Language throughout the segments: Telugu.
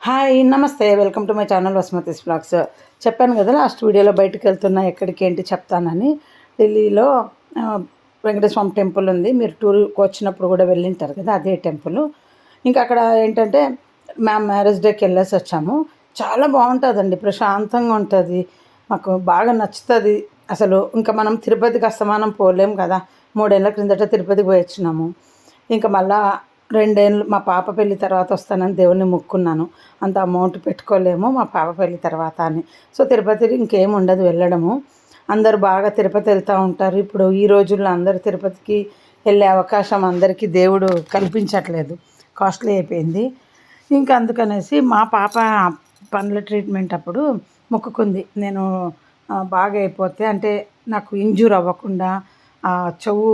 హాయ్ నమస్తే, welcome to my channel Vasumathi's blogs. చెప్పాను కదా లాస్ట్ వీడియోలో బయటకు వెళ్తున్నా, ఎక్కడికి ఏంటి చెప్తానని. ఢిల్లీలో వెంకటేశ్వర స్వామి టెంపుల్ ఉంది. మీరు టూర్కి వచ్చినప్పుడు కూడా వెళ్ళింటారు కదా, అదే టెంపుల్. ఇంకా అక్కడ ఏంటంటే మ్యారేజ్ డేకి వెళ్ళేసి వచ్చాము. చాలా బాగుంటుందండి, ప్రశాంతంగా ఉంటుంది, మాకు బాగా నచ్చుతుంది అసలు. ఇంకా మనం తిరుపతికి అస్తమానం పోలేం కదా, 3 ఏళ్ళ క్రిందట తిరుపతికి పోయి వచ్చినాము. ఇంకా మళ్ళా 2 ఏళ్ళు మా పాప పెళ్ళి తర్వాత వస్తానని దేవుణ్ణి మొక్కున్నాను. అంత అమౌంట్ పెట్టుకోలేము మా పాప పెళ్ళి తర్వాత అని. సో తిరుపతికి ఇంకేం ఉండదు వెళ్ళడము. అందరు బాగా తిరుపతి వెళ్తూ ఉంటారు. ఇప్పుడు ఈ రోజుల్లో అందరు తిరుపతికి వెళ్ళే అవకాశం అందరికీ దేవుడు కల్పించట్లేదు, కాస్ట్లీ అయిపోయింది. ఇంకా అందుకనేసి మా పాప పండ్ల ట్రీట్మెంట్ అప్పుడు మొక్కుకుంది, నేను బాగా అయిపోతే అంటే నాకు ఇంజూర్ అవ్వకుండా చెవు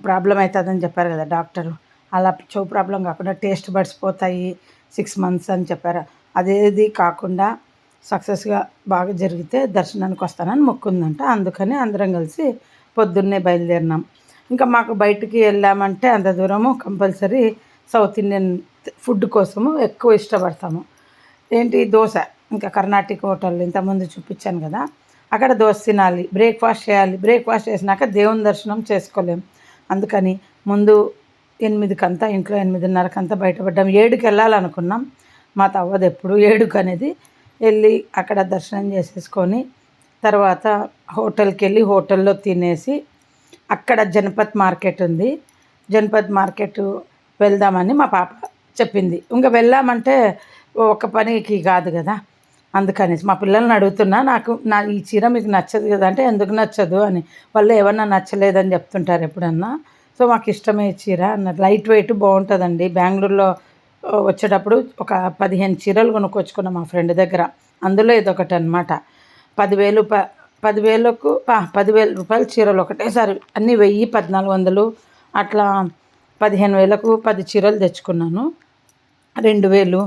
ప్రాబ్లం అవుతుందని చెప్పారు కదా డాక్టరు. అలా చెవు ప్రాబ్లం కాకుండా టేస్ట్ బడ్స్ పోతాయి 6 మంత్స్ అని చెప్పారు. అదేది కాకుండా సక్సెస్గా బాగా జరిగితే దర్శనానికి వస్తానని మొక్కుందంట. అందుకని అందరం కలిసి పొద్దున్నే బయలుదేరినాం. ఇంకా మాకు బయటికి వెళ్ళామంటే అంత దూరము కంపల్సరీ సౌత్ ఇండియన్ ఫుడ్ కోసము ఎక్కువ ఇష్టపడతాము. ఏంటి దోశ, ఇంకా కర్ణాటక హోటల్ ఇంతకుముందు చూపించాను కదా, అక్కడ దోశ తినాలి, బ్రేక్ఫాస్ట్ చేయాలి. బ్రేక్ఫాస్ట్ చేసినాక దేవుని దర్శనం చేసుకోలేం. అందుకని ముందు 8కంతా ఇంట్లో 8:30కంతా బయటపడ్డాం. 7కి వెళ్ళాలనుకున్నాం, మా తవ్వదు ఎప్పుడు 7కి అనేది. వెళ్ళి అక్కడ దర్శనం చేసేసుకొని తర్వాత హోటల్కి వెళ్ళి హోటల్లో తినేసి అక్కడ జనపత్ మార్కెట్ ఉంది, జనపత్ మార్కెట్ వెళ్దామని మా పాప చెప్పింది. ఇంకా వెళ్ళామంటే ఒక పనికి కాదు కదా, అందుకనేసి మా పిల్లల్ని అడుగుతున్నా, ఈ చీర మీకు నచ్చదు కదా అంటే ఎందుకు నచ్చదు అని. వాళ్ళు ఏమన్నా నచ్చలేదని చెప్తుంటారు ఎప్పుడన్నా. సో మాకు ఇష్టమే చీర అన్నది, లైట్ వెయిట్ బాగుంటుందండి. బెంగళూరులో వచ్చేటప్పుడు ఒక 15 చీరలు కొనుక్కొచ్చుకున్నాం మా ఫ్రెండ్ దగ్గర. అందులో ఇదొకటి అనమాట. 10,000 రూపాయల చీరలు ఒకటేసారి అన్నీ 1000, 1400 అట్లా 15,000కు 10 చీరలు తెచ్చుకున్నాను. 2,000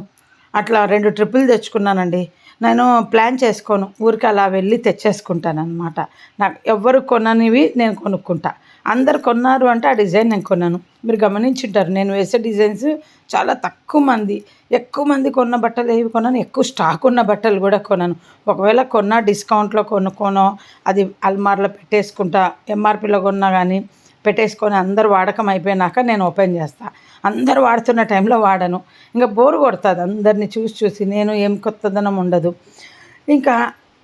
అట్లా 2 ట్రిప్పులు తెచ్చుకున్నానండి. నేను ప్లాన్ చేసుకోను, ఊరికి అలా వెళ్ళి తెచ్చేసుకుంటాను అనమాట. నాకు ఎవ్వరు కొననివి నేను కొనుక్కుంటా. అందరు కొన్నారు అంటే ఆ డిజైన్ నేను కొన్నాను. మీరు గమనించుంటారు, నేను వేసే డిజైన్స్ చాలా ఎక్కువ మంది కొన్న బట్టలు ఏవి కొన్నాను, ఎక్కువ స్టాక్ ఉన్న బట్టలు కూడా కొన్నాను. ఒకవేళ కొన్నా డిస్కౌంట్లో కొనుక్కోనో అది అల్మార్లో పెట్టేసుకుంటా, ఎంఆర్పీలో కొన్నా కానీ పెట్టేసుకొని అందరు వాడకం అయిపోయినాక నేను ఓపెన్ చేస్తా. అందరు వాడుతున్న టైంలో వాడను, ఇంకా బోర్ కొడుతుంది అందరిని చూసి. నేను ఏం కొత్తదనం ఉండదు. ఇంకా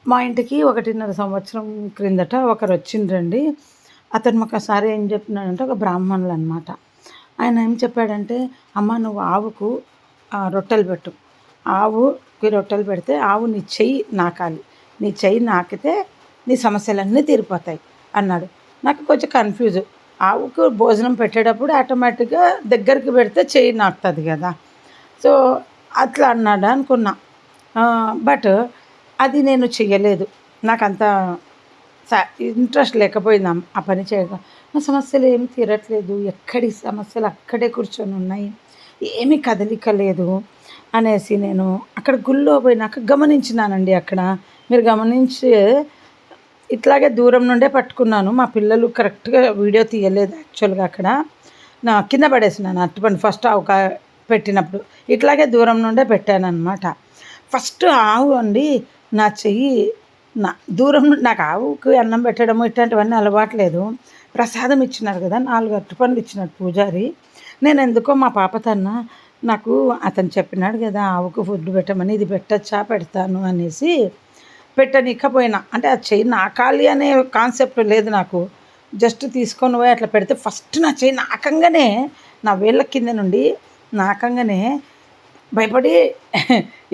మా ఇంటికి 1.5 సంవత్సరం క్రిందట ఒకరు వచ్చిండ్రండి. అతను మాకు ఒకసారి ఏం చెప్పినాడంటే, ఒక బ్రాహ్మణులు అనమాట. ఆయన ఏం చెప్పాడంటే, అమ్మ నువ్వు ఆవుకు రొట్టెలు పెట్టు, ఆవుకి రొట్టెలు పెడితే ఆవు నీ చెయ్యి నాకాలి, నీ చెయ్యి నాకితే నీ సమస్యలన్నీ తీరిపోతాయి అన్నాడు. నాకు కొంచెం కన్ఫ్యూజ్, ఆవుకు భోజనం పెట్టేటప్పుడు ఆటోమేటిక్గా దగ్గరికి పెడితే చెయ్యి నాకుతుంది కదా, సో అట్లా అన్నాడు అనుకున్నా. బట్ అది నేను చెయ్యలేదు, నాకంత ఇంట్రెస్ట్ లేకపోయింది ఆ పని చేయగా. నా సమస్యలు ఏమి తీరట్లేదు, ఎక్కడి సమస్యలు అక్కడే కూర్చొని ఉన్నాయి, ఏమీ కదలిక లేదు అనేసి నేను అక్కడ గుళ్ళో పోయినాక గమనించినానండి. అక్కడ మీరు గమనించి ఇట్లాగే దూరం నుండే పట్టుకున్నాను. మా పిల్లలు కరెక్ట్గా వీడియో తీయలేదు యాక్చువల్గా. అక్కడ నా కింద పడేసినాను అట్టుపండి ఫస్ట్ ఆవు పెట్టినప్పుడు, ఇట్లాగే దూరం నుండే పెట్టాను అనమాట. ఫస్ట్ ఆవు అండి నా చెయ్యి దూరం నుండి, నాకు ఆవుకి అన్నం పెట్టడము ఇట్లాంటివన్నీ అలవాట్లేదు. ప్రసాదం ఇచ్చినారు కదా, 4 అరటిపండ్లు ఇచ్చినాడు పూజారి. నేను ఎందుకో మా పాపతన్నా, నాకు అతను చెప్పినాడు కదా ఆవుకు ఫుడ్ పెట్టమని, ఇది పెట్టచ్చా పెడతాను అనేసి పెట్టనీకపోయినా. అంటే ఆ చెయ్యి నాకాలి అనే కాన్సెప్ట్ లేదు నాకు. జస్ట్ తీసుకొని పోయి అట్లా పెడితే ఫస్ట్ నా చెయ్యి నాకంగానే, నా వేళ్ళ కింద నుండి నాకంగానే భయపడి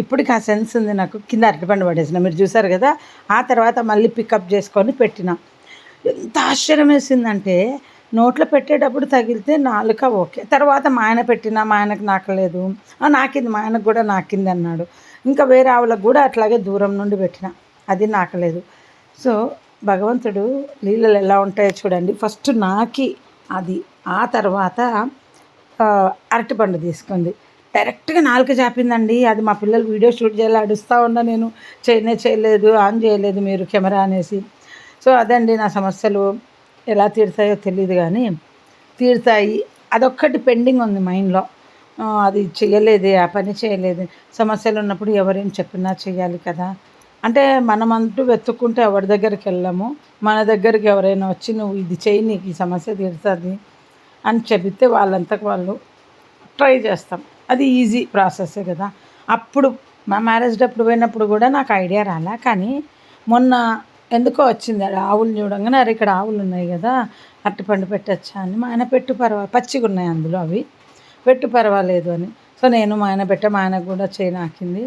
ఇప్పటికి ఆ సెన్స్ ఉంది నాకు, కింద అరటిపండు పడేసిన మీరు చూసారు కదా. ఆ తర్వాత మళ్ళీ పికప్ చేసుకొని పెట్టిన. ఎంత ఆశ్చర్యం వేసిందంటే, నోట్లో పెట్టేటప్పుడు తగిలితే నాలుక ఓకే, తర్వాత మా ఆయన పెట్టినా మా ఆయనకు నాకలేదు, నాకింది మా ఆయనకు కూడా నాకింది అన్నాడు. ఇంకా వేరే ఆవులకు కూడా అట్లాగే దూరం నుండి పెట్టిన, అది నాకలేదు. సో భగవంతుడు లీలలు ఎలా ఉంటాయో చూడండి. ఫస్ట్ నాకి అది, ఆ తర్వాత అరటిపండు తీసుకుంది, డైరెక్ట్గా నాలుక చాపిందండి. అది మా పిల్లలు వీడియో షూట్ చేయాలి, అడుస్తూ ఉన్నా, నేను చేయలేదు, ఆన్ చేయలేదు మీరు కెమెరా అనేసి. సో అదండి నా సమస్యలు. ఎలా తీరుతాయో తెలియదు కానీ తీరుతాయి. అదొక్కటి పెండింగ్ ఉంది మైండ్లో. అది చేయలేదే, ఆ పని చేయలేదు. సమస్యలు ఉన్నప్పుడు ఎవరేం చెప్పినా చేయాలి కదా. అంటే మనమంటూ వెతుక్కుంటే ఎవరి దగ్గరికి వెళ్ళము. మన దగ్గరికి ఎవరైనా వచ్చి నువ్వు ఇది చెయ్యి నీకు ఈ సమస్య తీరుతుంది అని చెబితే వాళ్ళంతకు వాళ్ళు ట్రై చేస్తాం. అది ఈజీ ప్రాసెస్సే కదా. అప్పుడు మా మ్యారేజ్ అప్పుడు పోయినప్పుడు కూడా నాకు ఐడియా రాలే. కానీ మొన్న ఎందుకో వచ్చింది. ఆవులు చూడంగానే అరే ఇక్కడ ఆవులు ఉన్నాయి కదా, అరటిపండు పెట్టచ్చా అని. మా ఆయన పెట్టు పచ్చిగా ఉన్నాయి అందులో, అవి పెట్టు పర్వాలేదు అని. సో నేను మా ఆయన మా ఆయనకు కూడా చేయి నాకింది.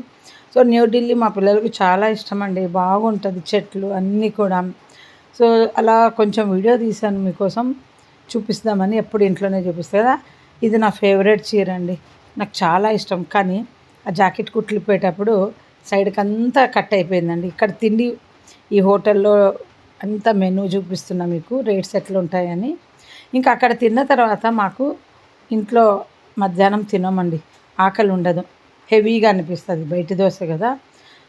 సో న్యూఢిల్లీ మా పిల్లలకు చాలా ఇష్టం అండి, బాగుంటుంది చెట్లు అన్నీ కూడా. సో అలా కొంచెం వీడియో తీశాను మీకోసం చూపిస్తామని. ఎప్పుడు ఇంట్లోనే చూపిస్తుంది కదా. ఇది నా ఫేవరెట్ చీర అండి, నాకు చాలా ఇష్టం. కానీ ఆ జాకెట్ కుట్లిపోయేటప్పుడు సైడ్కి అంతా కట్ అయిపోయిందండి. ఇక్కడ తిండి ఈ హోటల్లో అంతా మెనూ చూపిస్తున్నా మీకు, రేట్స్ ఎట్లా ఉంటాయని. ఇంకా అక్కడ తిన్న తర్వాత మాకు ఇంట్లో మధ్యాహ్నం తినమండి, ఆకలి ఉండదు, హెవీగా అనిపిస్తుంది. బయట దోశ కదా.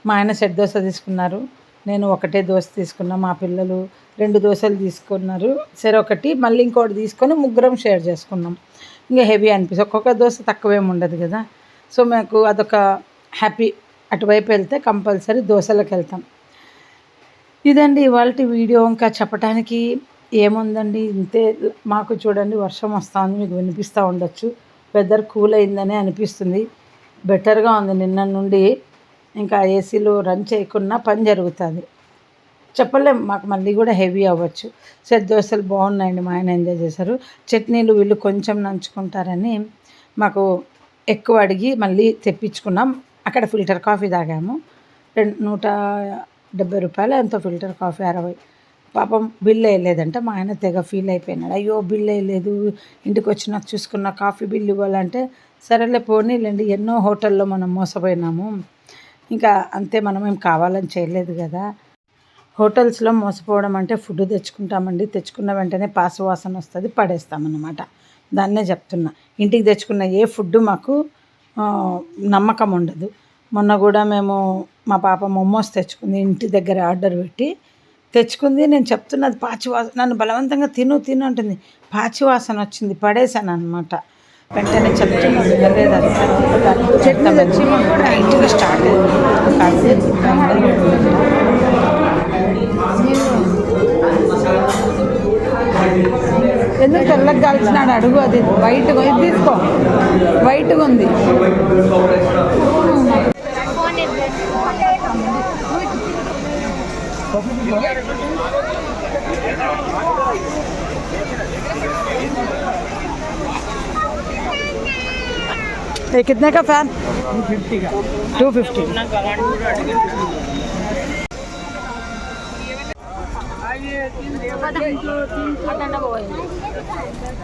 మా ఆయన సెట్ దోశ తీసుకున్నారు, నేను ఒకటే దోశ తీసుకున్నా. మా పిల్లలు 2 దోశలు తీసుకున్నారు, సరే ఒకటి మళ్ళీ ఇంకోటి తీసుకొని ముగ్గురం షేర్ చేసుకున్నాం. ఇంకా హెవీ అనిపిస్తుంది, ఒక్కొక్క దోశ తక్కువేమి ఉండదు కదా. సో మాకు అదొక హ్యాపీ. అటువైపు వెళ్తే కంపల్సరీ దోశలకు వెళ్తాం. ఇదండి ఇవాళ వీడియో. ఇంకా చెప్పడానికి ఏముందండి, ఇంతే. మాకు చూడండి వర్షం వస్తుంది, మీకు వినిపిస్తూ ఉండొచ్చు. వెదర్ కూల్ అయిందని అనిపిస్తుంది, బెటర్గా ఉంది నిన్న నుండి. ఇంకా ఏసీలు రన్ చేయకున్నా పని జరుగుతుంది. చెప్పలేం, మాకు మళ్ళీ కూడా హెవీ అవ్వచ్చు. సెట్ దోశలు బాగున్నాయండి, మా ఆయన ఎంజాయ్ చేశారు. చట్నీలు వీళ్ళు కొంచెం నంచుకుంటారని మాకు ఎక్కువ అడిగి మళ్ళీ తెప్పించుకున్నాం. అక్కడ ఫిల్టర్ కాఫీ తాగాము, 170 రూపాయలు ఎంతో ఫిల్టర్ కాఫీ, 60. పాపం బిల్ వేయలేదంటే మా ఆయన తెగ ఫీల్ అయిపోయినాడు. అయ్యో బిల్ వేయలేదు, ఇంటికి వచ్చినాక చూసుకున్న కాఫీ బిల్ ఇవ్వాలంటే సరేలే పోనీలేండి, ఎన్నో హోటల్లో మనం మోసపోయినాము. ఇంకా అంతే, మనం ఏం కావాలని చేయలేదు కదా. హోటల్స్లో మోసపోవడం అంటే ఫుడ్ తెచ్చుకుంటామండి, తెచ్చుకున్న వెంటనే పాసు వాసన వస్తుంది, పడేస్తామన్నమాట. దాన్నే చెప్తున్నా. ఇంటికి తెచ్చుకున్న ఏ ఫుడ్ మాకు నమ్మకం ఉండదు. మొన్న కూడా మేము మా పాప మోమోస్ తెచ్చుకుంది, ఇంటి దగ్గర ఆర్డర్ పెట్టి తెచ్చుకుంది. నేను చెప్తున్నది పాచివాసన, నన్ను బలవంతంగా తిను అంటుంది. పాచివాసన వచ్చింది, పడేసాను అనమాట. వెంటనే చెప్తున్నది వినలేదు. చట్నీ తెచ్చి మాకు నైట్గా స్టార్ట్ అయింది. ఎందుకు తెల్లగా కాల్చినాడు అడుగు, అది వైట్గా, ఇది తీసుకో, వైట్గా ఉంది. ये कितने का फैन? 250 का। 250।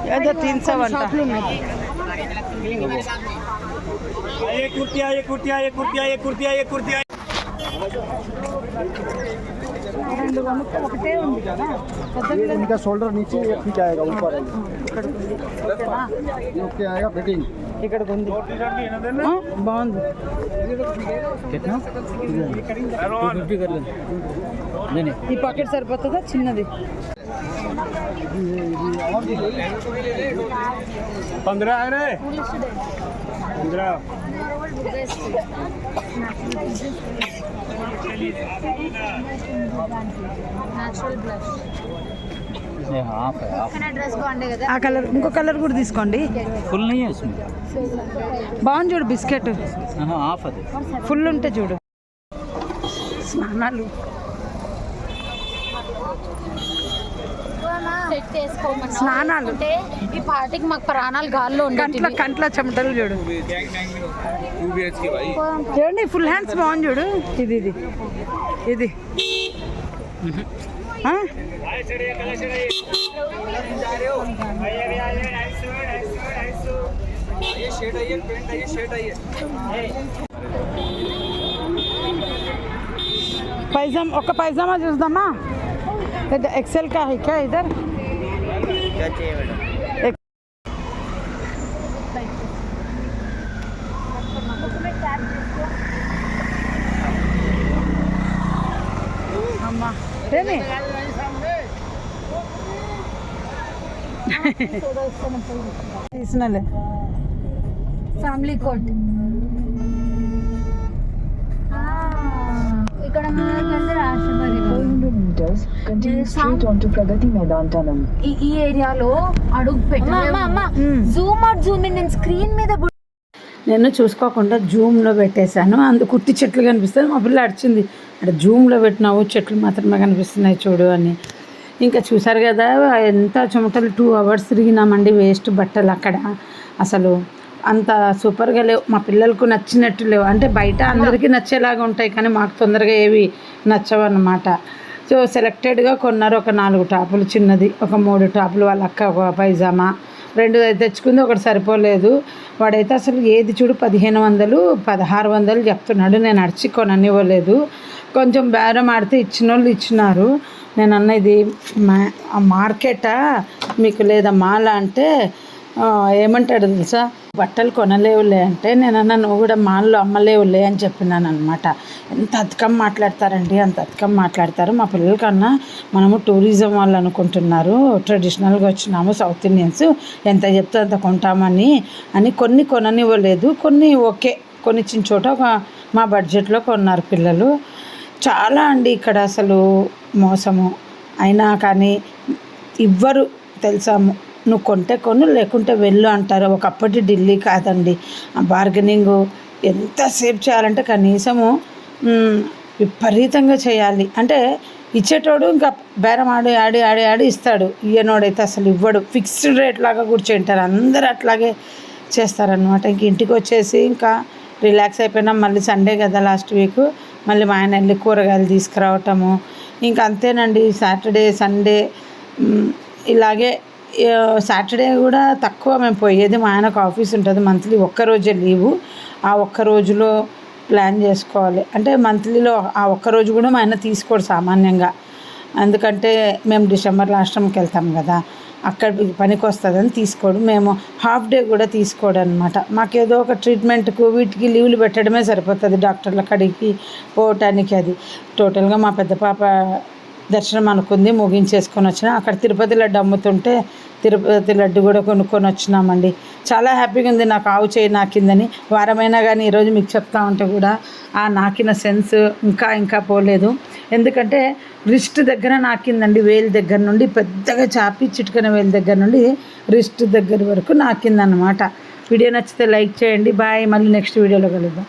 ये 300 ये कुर्तिया ये कुर्तिया ये कुर्तिया ये कुर्तिया ये कुर्तिया इनका शोल्डर नीचे फिट आएगा, ऊपर ओके आएगा फिटिंग. ఇక్కడ ఉంది, బాగుంది. ఈ పాకెట్ సరిపోతుందా చిన్నది? 15 है रे 15 ఆ కలర్, ఇంకో కలర్ కూడా తీసుకోండి. फुल नहीं है उसमें, బాగుంది చూడు బిస్కెట్. हाफ है. ఫుల్ ఉంటే చూడు. స్నానాలు, స్నానాలు అంటే ఈ పార్టీకి మాకు ప్రాణాలు గాల్లో కంట్ల చెమటలు చూడు. చూడండి ఫుల్ హ్యాండ్స్ బాగుంది చూడు. ఇది ఇది ఇది పైజామా, ఒక పైజామా చూద్దామా? एक्सेल का है क्या इधर? क्या चाहिए मैडम? అమ్మా రేని తీసినలే. ఫ్యామిలీ కోర్ట్ ఇక్కడ మనకంటే రాష్ట్రపతి 400 meters, continue straight onto Pragati Maidan Tunnel. ఈ ఏరియాలో అడుగు పెట్టి జూమ్ అవుట్ జూమ్ ఇన్ నేను స్క్రీన్ మీద నేను చూసుకోకుండా జూమ్లో పెట్టేశాను, కుట్టి చెట్లు కనిపిస్తుంది. మా పిల్ల అడిచింది, అక్కడ జూమ్లో పెట్టినావు చెట్లు మాత్రమే కనిపిస్తున్నాయి చూడు అని. ఇంకా చూసారు కదా ఎంత చెమటలు 2 hours తిరిగినామండి వేస్ట్ బట్టలు అక్కడ. అసలు అంత సూపర్గా లేవు, మా పిల్లలకు నచ్చినట్టు లేవు. అంటే బయట అందరికీ నచ్చేలాగా ఉంటాయి కానీ మాకు తొందరగా ఏవి నచ్చవన్నమాట. సో సెలెక్టెడ్గా కొన్నారు. ఒక 4 టాపులు చిన్నది, ఒక 3 టాపులు వాళ్ళ అక్క, ఒక పైజామా 2 తెచ్చుకుంది, ఒకటి సరిపోలేదు. వాడైతే అసలు ఏది చూడు 1500 1600 చెప్తున్నాడు. నేను అడిచి కొననివ్వలేదు, కొంచెం బేరం ఆడితే ఇచ్చిన వాళ్ళు ఇచ్చినారు. నేను అన్న ఇది మార్కెటా మీకు లేదా మాల అంటే ఏమంటాడు తెలుసా, బట్టలు కొనలేవులే అంటే, నేనన్నా నువ్వు కూడా మాల్లో అమ్మలేవులే అని చెప్పినాను అనమాట. ఎంత అధికం మాట్లాడతారండి, అంత అధికం మాట్లాడతారు. మా పిల్లలకన్నా మనము టూరిజం వాళ్ళు అనుకుంటున్నారు, ట్రెడిషనల్గా వచ్చినాము సౌత్ ఇండియన్స్, ఎంత చెప్తే అంత కొంటామని కొన్ని కొననివ్వలేదు. కొన్ని ఓకే, కొన్ని చిన్న చోట మా బడ్జెట్లో కొన్నారు పిల్లలు. చాలా అండి ఇక్కడ అసలు మోసము. అయినా కానీ ఇవ్వరు తెలుసాము, నువ్వు కొంటే కొను లేకుంటే వెళ్ళు అంటారు. ఒకప్పటి ఢిల్లీ కాదండి, బార్గెనింగ్ ఎంతసేపు చేయాలంటే కనీసము విపరీతంగా చేయాలి. అంటే ఇచ్చేటోడు ఇంకా బేరం ఆడి ఆడి ఆడి ఆడి ఇస్తాడు, ఇయ్యనోడైతే అసలు ఇవ్వడు. ఫిక్స్డ్ రేట్ లాగా కూర్చుంటారు, అందరూ అట్లాగే చేస్తారనమాట. ఇంక ఇంటికి వచ్చేసి ఇంకా రిలాక్స్ అయిపోయినాం. మళ్ళీ సండే కదా లాస్ట్ వీక్, మళ్ళీ మా ఆయన వెళ్ళి కూరగాయలు తీసుకురావటము. ఇంకా అంతేనండి. సాటర్డే సండే ఇలాగే. సాటర్డే కూడా తక్కువ మేము పోయేది, మా ఆయనకు ఆఫీస్ ఉంటుంది మంత్లీ, ఒక్కరోజే లీవు. ఆ ఒక్క రోజులో ప్లాన్ చేసుకోవాలి. అంటే మంత్లీలో ఆ ఒక్కరోజు కూడా మా ఆయన తీసుకోడు సామాన్యంగా, ఎందుకంటే మేము డిసెంబర్లో ఆశ్రమంకి వెళ్తాం కదా, అక్కడ పనికి వస్తుందని తీసుకోడు. మేము హాఫ్ డే కూడా తీసుకోడు అనమాట. మాకేదో ఒక ట్రీట్మెంట్కు వీటికి లీవ్లు పెట్టడమే సరిపోతుంది, డాక్టర్ల కాడికి పోవటానికి. అది టోటల్గా మా పెద్ద పాప దర్శనం అనుకుంది, ముగించేసుకొని వచ్చిన. అక్కడ తిరుపతి లడ్డు అమ్ముతుంటే తిరుపతి లడ్డు కూడా కొనుక్కొని వచ్చినామండి. చాలా హ్యాపీగా ఉంది. నాకు ఆవు చేయి నాకిందని వారమైనా కానీ ఈరోజు మీకు చెప్తా ఉంటే కూడా ఆ నాకిన సెన్స్ ఇంకా పోలేదు. ఎందుకంటే రిస్ట్ దగ్గర నాకిందండి, వేలు దగ్గర నుండి పెద్దగా చాపి చిటికన వేలు దగ్గర నుండి రిస్ట్ దగ్గర వరకు నాకిందనమాట. వీడియో నచ్చితే లైక్ చేయండి. బాయ్, మళ్ళీ నెక్స్ట్ వీడియోలో కలుద్దాం.